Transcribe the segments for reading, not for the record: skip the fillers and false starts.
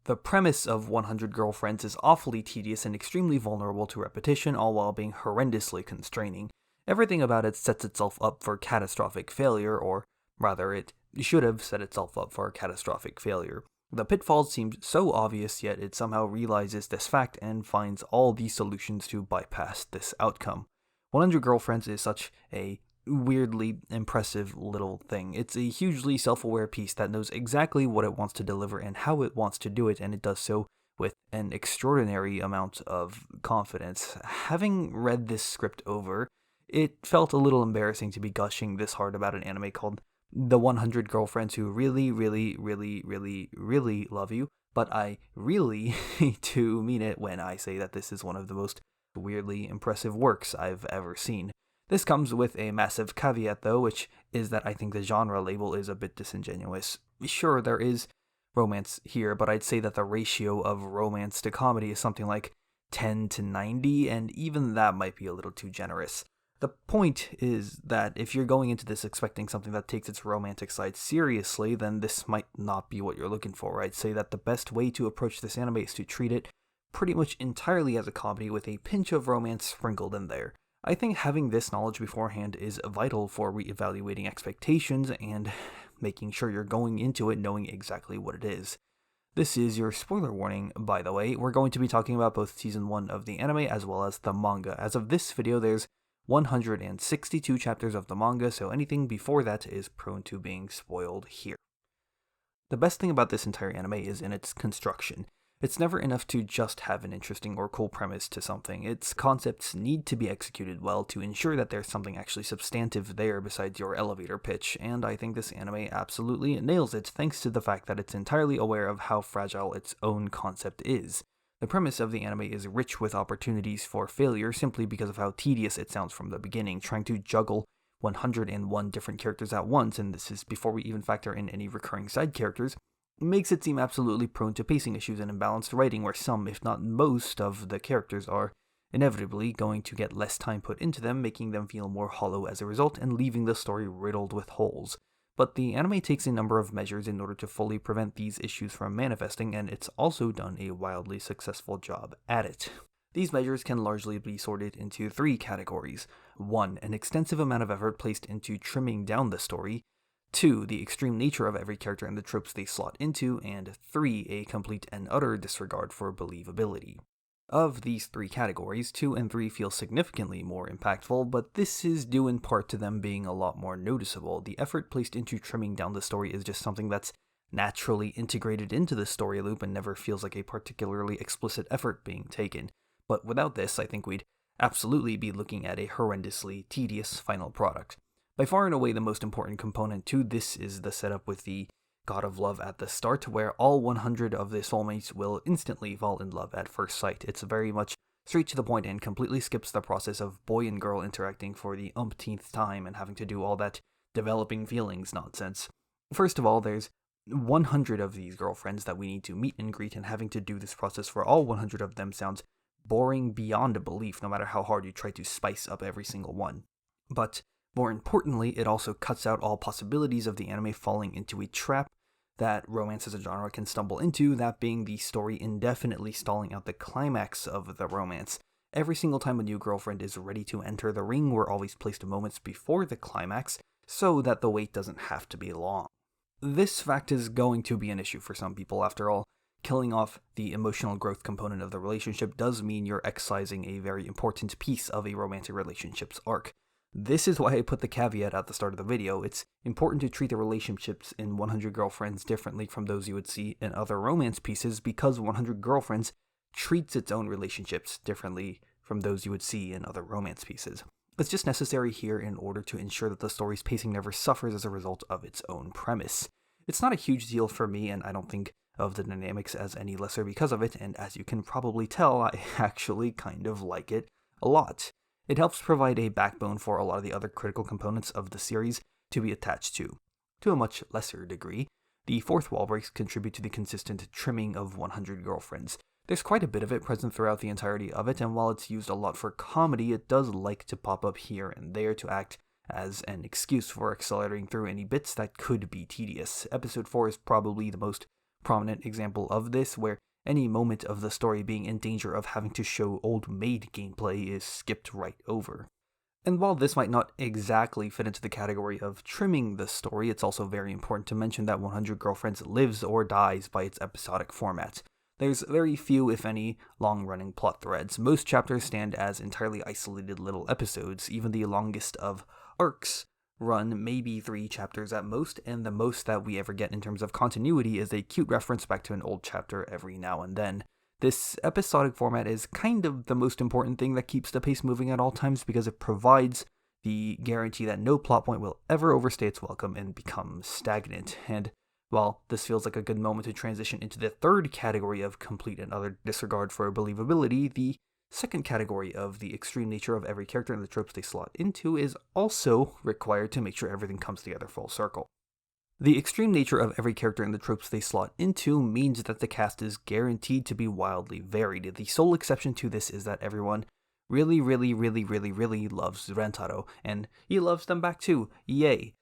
The premise of 100 Girlfriends is awfully tedious and extremely vulnerable to repetition, all while being horrendously constraining. Everything about it sets itself up for catastrophic failure, or rather, it should have set itself up for a catastrophic failure. The pitfalls seem so obvious, yet it somehow realizes this fact and finds all these solutions to bypass this outcome. 100 Girlfriends is such a weirdly impressive little thing. It's a hugely self-aware piece that knows exactly what it wants to deliver and how it wants to do it, and it does so with an extraordinary amount of confidence. Having read this script over, it felt a little embarrassing to be gushing this hard about an anime called The 100 Girlfriends Who Really, Really, Really, Really, Really Love You, but I really do mean it when I say that this is one of the most weirdly impressive works I've ever seen. This comes with a massive caveat, though, which is that I think the genre label is a bit disingenuous. Sure, there is romance here, but I'd say that the ratio of romance to comedy is something like 10 to 90, and even that might be a little too generous. The point is that if you're going into this expecting something that takes its romantic side seriously, then this might not be what you're looking for. I'd say that the best way to approach this anime is to treat it pretty much entirely as a comedy with a pinch of romance sprinkled in there. I think having this knowledge beforehand is vital for reevaluating expectations and making sure you're going into it knowing exactly what it is. This is your spoiler warning, by the way. We're going to be talking about both Season 1 of the anime as well as the manga. As of this video, there's 162 chapters of the manga, so anything before that is prone to being spoiled here. The best thing about this entire anime is in its construction. It's never enough to just have an interesting or cool premise to something. Its concepts need to be executed well to ensure that there's something actually substantive there besides your elevator pitch, and I think this anime absolutely nails it thanks to the fact that it's entirely aware of how fragile its own concept is. The premise of the anime is rich with opportunities for failure simply because of how tedious it sounds from the beginning, trying to juggle 101 different characters at once, and this is before we even factor in any recurring side characters, makes it seem absolutely prone to pacing issues and imbalanced writing where some, if not most, of the characters are inevitably going to get less time put into them, making them feel more hollow as a result and leaving the story riddled with holes. But the anime takes a number of measures in order to fully prevent these issues from manifesting, and it's also done a wildly successful job at it. These measures can largely be sorted into three categories. 1. An extensive amount of effort placed into trimming down the story. 2. The extreme nature of every character and the tropes they slot into, and 3. A complete and utter disregard for believability. Of these three categories, 2 and 3 feel significantly more impactful, but this is due in part to them being a lot more noticeable. The effort placed into trimming down the story is just something that's naturally integrated into the story loop and never feels like a particularly explicit effort being taken. But without this, I think we'd absolutely be looking at a horrendously tedious final product. By far and away the most important component to this is the setup with the God of Love at the start, where all 100 of the soulmates will instantly fall in love at first sight. It's very much straight to the point and completely skips the process of boy and girl interacting for the umpteenth time and having to do all that developing feelings nonsense. First of all, there's 100 of these girlfriends that we need to meet and greet, and having to do this process for all 100 of them sounds boring beyond a belief, no matter how hard you try to spice up every single one. But more importantly, it also cuts out all possibilities of the anime falling into a trap that romance as a genre can stumble into, that being the story indefinitely stalling out the climax of the romance. Every single time a new girlfriend is ready to enter the ring, we're always placed moments before the climax, so that the wait doesn't have to be long. This fact is going to be an issue for some people, after all. Killing off the emotional growth component of the relationship does mean you're excising a very important piece of a romantic relationship's arc. This is why I put the caveat at the start of the video. It's important to treat the relationships in 100 Girlfriends differently from those you would see in other romance pieces, because 100 Girlfriends treats its own relationships differently from those you would see in other romance pieces. It's just necessary here in order to ensure that the story's pacing never suffers as a result of its own premise. It's not a huge deal for me, and I don't think of the dynamics as any lesser because of it, and as you can probably tell, I actually kind of like it a lot. It helps provide a backbone for a lot of the other critical components of the series to be attached to. To a much lesser degree, the fourth wall breaks contribute to the consistent trimming of 100 Girlfriends. There's quite a bit of it present throughout the entirety of it, and while it's used a lot for comedy, it does like to pop up here and there to act as an excuse for accelerating through any bits that could be tedious. Episode 4 is probably the most prominent example of this, where any moment of the story being in danger of having to show old maid gameplay is skipped right over. And while this might not exactly fit into the category of trimming the story, it's also very important to mention that 100 Girlfriends lives or dies by its episodic format. There's very few, if any, long-running plot threads. Most chapters stand as entirely isolated little episodes. Even the longest of arcs run maybe 3 chapters at most, and the most that we ever get in terms of continuity is a cute reference back to an old chapter every now and then. This episodic format is kind of the most important thing that keeps the pace moving at all times because it provides the guarantee that no plot point will ever overstay its welcome and become stagnant. And while this feels like a good moment to transition into the third category of complete and utter disregard for believability, the second category of the extreme nature of every character and the tropes they slot into is also required to make sure everything comes together full circle. The extreme nature of every character and the tropes they slot into means that the cast is guaranteed to be wildly varied. The sole exception to this is that everyone really loves Rentaro, and he loves them back too. Yay!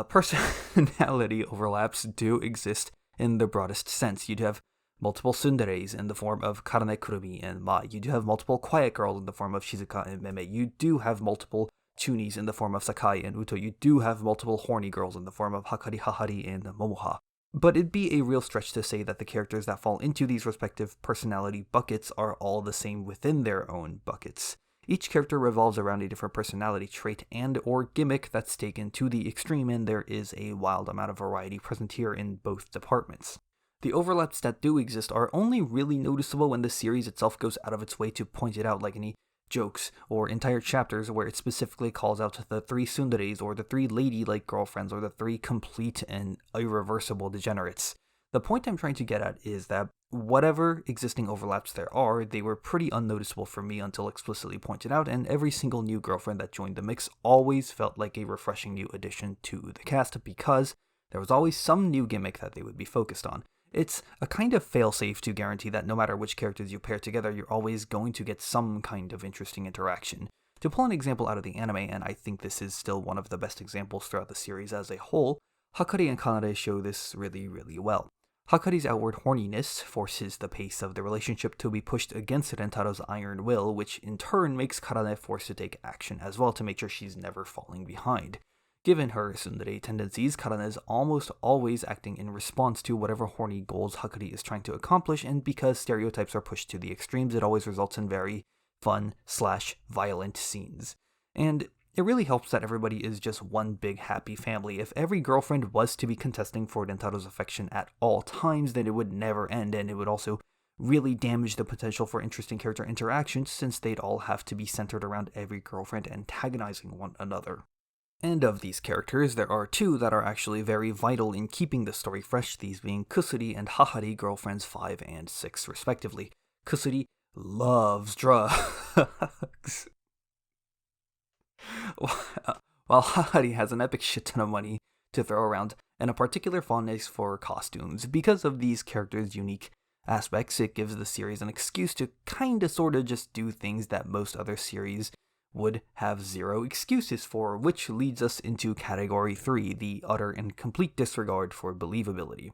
Personality overlaps do exist in the broadest sense. You'd have multiple tsunderes in the form of Karane, Kurumi, and Mai. You do have multiple quiet girls in the form of Shizuka and Meme. You do have multiple chunis in the form of Sakai and Uto. You do have multiple horny girls in the form of Hakari, Hahari, and Momoha. But it'd be a real stretch to say that the characters that fall into these respective personality buckets are all the same within their own buckets. Each character revolves around a different personality trait and or gimmick that's taken to the extreme, and there is a wild amount of variety present here in both departments. The overlaps that do exist are only really noticeable when the series itself goes out of its way to point it out, like any jokes or entire chapters where it specifically calls out the 3 tsunderes or the 3 ladylike girlfriends or the 3 complete and irreversible degenerates. The point I'm trying to get at is that whatever existing overlaps there are, they were pretty unnoticeable for me until explicitly pointed out, and every single new girlfriend that joined the mix always felt like a refreshing new addition to the cast because there was always some new gimmick that they would be focused on. It's a kind of failsafe to guarantee that no matter which characters you pair together, you're always going to get some kind of interesting interaction. To pull an example out of the anime, and I think this is still one of the best examples throughout the series as a whole, Hakari and Kanade show this really well. Hakari's outward horniness forces the pace of the relationship to be pushed against Rentaro's iron will, which in turn makes Kanade forced to take action as well to make sure she's never falling behind. Given her tsundere tendencies, Karane is almost always acting in response to whatever horny goals Hakari is trying to accomplish, and because stereotypes are pushed to the extremes, it always results in very fun/violent scenes. And it really helps that everybody is just one big happy family. If every girlfriend was to be contesting for Rentaro's affection at all times, then it would never end, and it would also really damage the potential for interesting character interactions since they'd all have to be centered around every girlfriend antagonizing one another. And of these characters, there are 2 that are actually very vital in keeping the story fresh, these being Kusuri and Hahari, girlfriends 5 and 6 respectively. Kusuri loves drugs, while Hahari has an epic shit ton of money to throw around and a particular fondness for costumes. Because of these characters' unique aspects, it gives the series an excuse to kinda sorta just do things that most other series would have zero excuses for, which leads us into category 3, the utter and complete disregard for believability.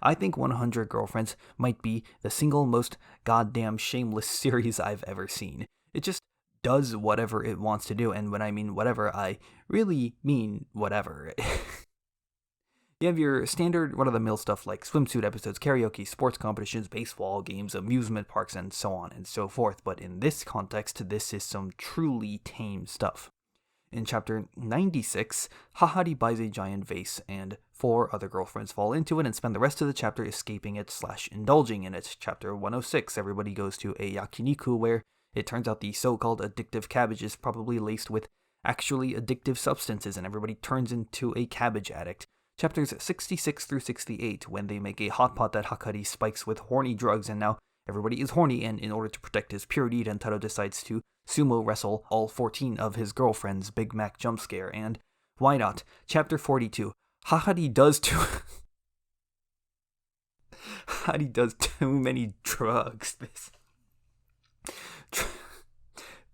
I think 100 Girlfriends might be the single most goddamn shameless series I've ever seen. It just does whatever it wants to do, and when I mean whatever, I really mean whatever. You have your standard run-of-the-mill stuff like swimsuit episodes, karaoke, sports competitions, baseball games, amusement parks, and so on and so forth, but in this context, this is some truly tame stuff. In chapter 96, Hahari buys a giant vase, and 4 other girlfriends fall into it and spend the rest of the chapter escaping it/indulging in it. Chapter 106, everybody goes to a yakiniku where it turns out the so-called addictive cabbage is probably laced with actually addictive substances, and everybody turns into a cabbage addict. Chapters 66 through 68, when they make a hot pot that Hakari spikes with horny drugs, and now everybody is horny, and in order to protect his purity, Rentaro decides to sumo wrestle all 14 of his girlfriends' Big Mac jump scare, and why not? Chapter 42, Hahari does too many drugs.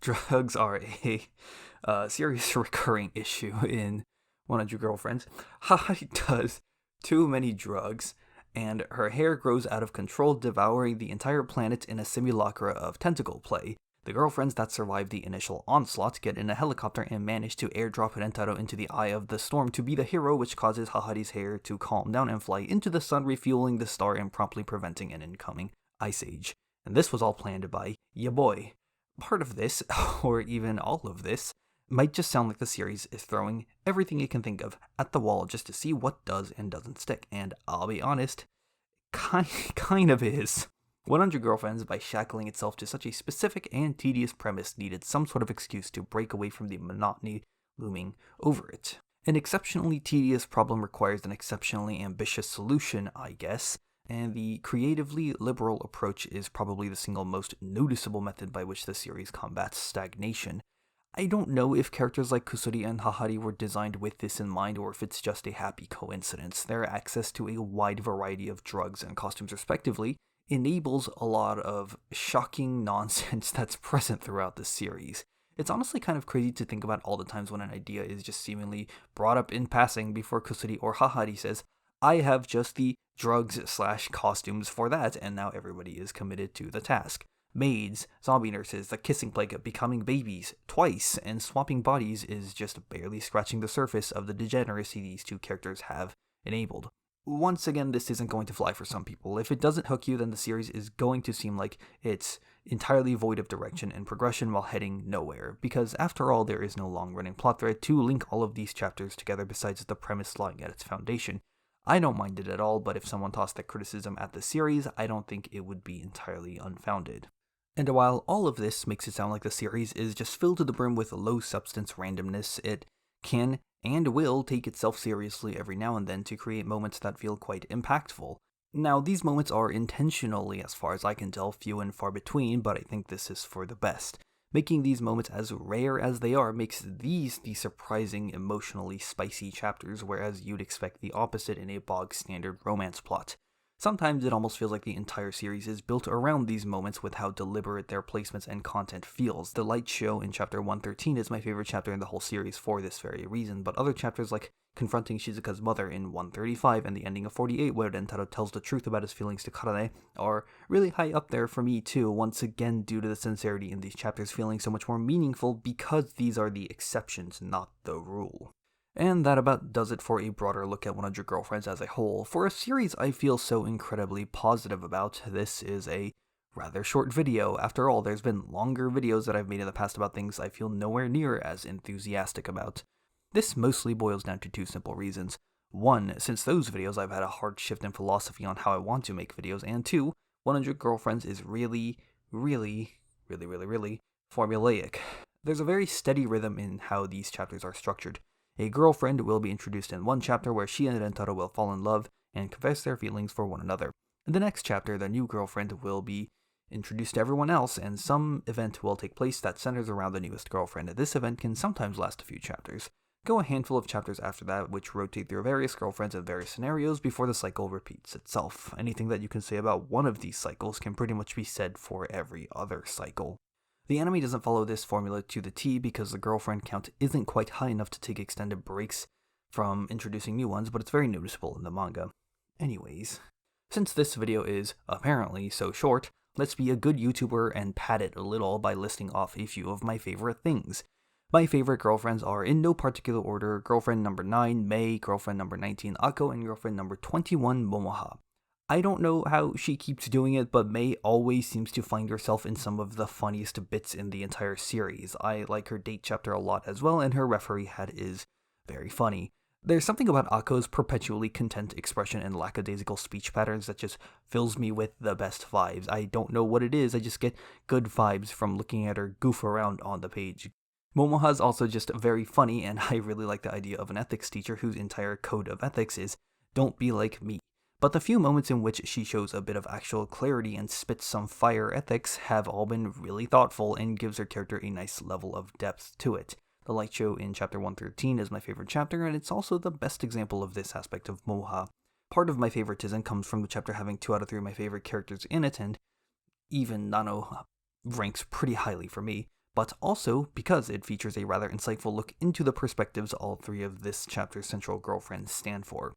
Drugs are a serious recurring issue in 100 Girlfriends. Hahari does too many drugs, and her hair grows out of control, devouring the entire planet in a simulacra of tentacle play. The girlfriends that survive the initial onslaught get in a helicopter and manage to airdrop Rentaro into the eye of the storm to be the hero, which causes Hahari's hair to calm down and fly into the sun, refueling the star and promptly preventing an incoming ice age. And this was all planned by ya boy. Part of this, or even all of this, might just sound like the series is throwing everything it can think of at the wall just to see what does and doesn't stick, and I'll be honest, kind of is. 100 Girlfriends, by shackling itself to such a specific and tedious premise, needed some sort of excuse to break away from the monotony looming over it. An exceptionally tedious problem requires an exceptionally ambitious solution, I guess, and the creatively liberal approach is probably the single most noticeable method by which the series combats stagnation. I don't know if characters like Kusuri and Hahari were designed with this in mind or if it's just a happy coincidence. Their access to a wide variety of drugs and costumes respectively enables a lot of shocking nonsense that's present throughout the series. It's honestly kind of crazy to think about all the times when an idea is just seemingly brought up in passing before Kusuri or Hahari says, I have just the drugs/costumes for that, and now everybody is committed to the task. Maids, zombie nurses, the kissing plague, becoming babies twice, and swapping bodies is just barely scratching the surface of the degeneracy these two characters have enabled. Once again, this isn't going to fly for some people. If it doesn't hook you, then the series is going to seem like it's entirely void of direction and progression while heading nowhere, because after all, there is no long-running plot thread to link all of these chapters together besides the premise lying at its foundation. I don't mind it at all, but if someone tossed that criticism at the series, I don't think it would be entirely unfounded. And while all of this makes it sound like the series is just filled to the brim with low-substance randomness, it can and will take itself seriously every now and then to create moments that feel quite impactful. Now, these moments are intentionally, as far as I can tell, few and far between, but I think this is for the best. Making these moments as rare as they are makes these the surprising, emotionally spicy chapters, whereas you'd expect the opposite in a bog-standard romance plot. Sometimes it almost feels like the entire series is built around these moments with how deliberate their placements and content feels. The light show in chapter 113 is my favorite chapter in the whole series for this very reason, but other chapters like confronting Shizuka's mother in 135 and the ending of 48 where Rentaro tells the truth about his feelings to Karane are really high up there for me too, once again due to the sincerity in these chapters feeling so much more meaningful because these are the exceptions, not the rule. And that about does it for a broader look at 100 Girlfriends as a whole. For a series I feel so incredibly positive about, this is a rather short video. After all, there's been longer videos that I've made in the past about things I feel nowhere near as enthusiastic about. This mostly boils down to two simple reasons. One, since those videos I've had a hard shift in philosophy on how I want to make videos, and two, 100 Girlfriends is really formulaic. There's a very steady rhythm in how these chapters are structured. A girlfriend will be introduced in one chapter where she and Rentaro will fall in love and confess their feelings for one another. In the next chapter, the new girlfriend will be introduced to everyone else, and some event will take place that centers around the newest girlfriend. This event can sometimes last a few chapters. Go a handful of chapters after that, which rotate through various girlfriends in various scenarios before the cycle repeats itself. Anything that you can say about one of these cycles can pretty much be said for every other cycle. The anime doesn't follow this formula to the T because the girlfriend count isn't quite high enough to take extended breaks from introducing new ones, but it's very noticeable in the manga. Anyways, since this video is apparently so short, let's be a good YouTuber and pad it a little by listing off a few of my favorite things. My favorite girlfriends are, in no particular order, girlfriend number 9, Mei, girlfriend number 19, Ako, and girlfriend number 21, Momoha. I don't know how she keeps doing it, but Mei always seems to find herself in some of the funniest bits in the entire series. I like her date chapter a lot as well, and her referee hat is very funny. There's something about Ako's perpetually content expression and lackadaisical speech patterns that just fills me with the best vibes. I don't know what it is, I just get good vibes from looking at her goof around on the page. Momoha's also just very funny, and I really like the idea of an ethics teacher whose entire code of ethics is, don't be like me. But the few moments in which she shows a bit of actual clarity and spits some fire ethics have all been really thoughtful and gives her character a nice level of depth to it. The light show in chapter 113 is my favorite chapter, and it's also the best example of this aspect of Momoha. Part of my favoritism comes from the chapter having 2 out of 3 of my favorite characters in it, and even Nano ranks pretty highly for me, but also because it features a rather insightful look into the perspectives all 3 of this chapter's central girlfriends stand for.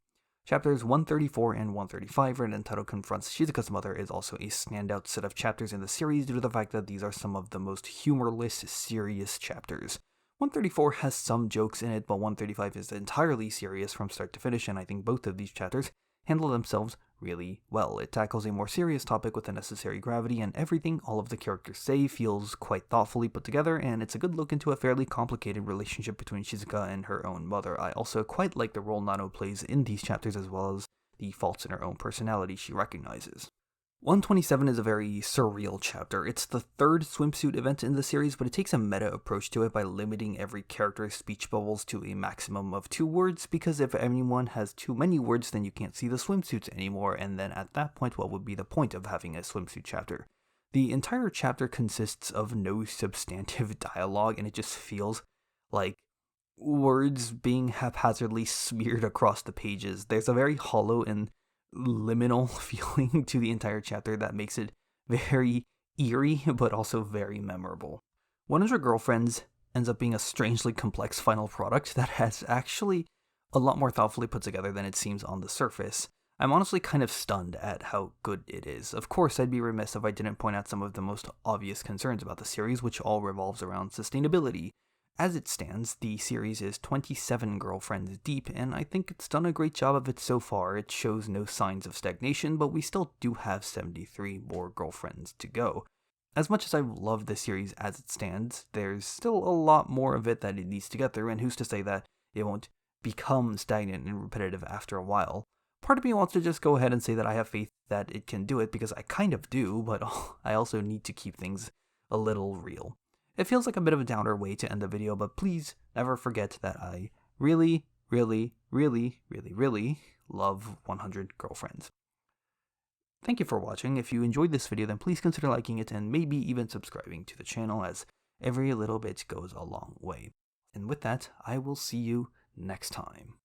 Chapters 134 and 135, where Nintendo confronts Shizuka's mother, is also a standout set of chapters in the series due to the fact that these are some of the most humorless, serious chapters. 134 has some jokes in it, but 135 is entirely serious from start to finish, and I think both of these chapters handle themselves really well. It tackles a more serious topic with the necessary gravity, and everything all of the characters say feels quite thoughtfully put together, and it's a good look into a fairly complicated relationship between Shizuka and her own mother. I also quite like the role Nano plays in these chapters, as well as the faults in her own personality she recognizes. 127 is a very surreal chapter. It's the third swimsuit event in the series, but it takes a meta approach to it by limiting every character's speech bubbles to a maximum of 2 words, because if anyone has too many words, then you can't see the swimsuits anymore, and then at that point, what would be the point of having a swimsuit chapter? The entire chapter consists of no substantive dialogue, and it just feels like words being haphazardly smeared across the pages. There's a very hollow and liminal feeling to the entire chapter that makes it very eerie, but also very memorable. 100 Girlfriends ends up being a strangely complex final product that has actually a lot more thoughtfully put together than it seems on the surface. I'm honestly kind of stunned at how good it is. Of course, I'd be remiss if I didn't point out some of the most obvious concerns about the series, which all revolves around sustainability. As it stands, the series is 27 girlfriends deep, and I think it's done a great job of it so far. It shows no signs of stagnation, but we still do have 73 more girlfriends to go. As much as I love the series as it stands, there's still a lot more of it that it needs to get through, and who's to say that it won't become stagnant and repetitive after a while. Part of me wants to just go ahead and say that I have faith that it can do it, because I kind of do, but I also need to keep things a little real. It feels like a bit of a downer way to end the video, but please never forget that I really, really, really, really, really love 100 Girlfriends. Thank you for watching. If you enjoyed this video, then please consider liking it and maybe even subscribing to the channel, as every little bit goes a long way. And with that, I will see you next time.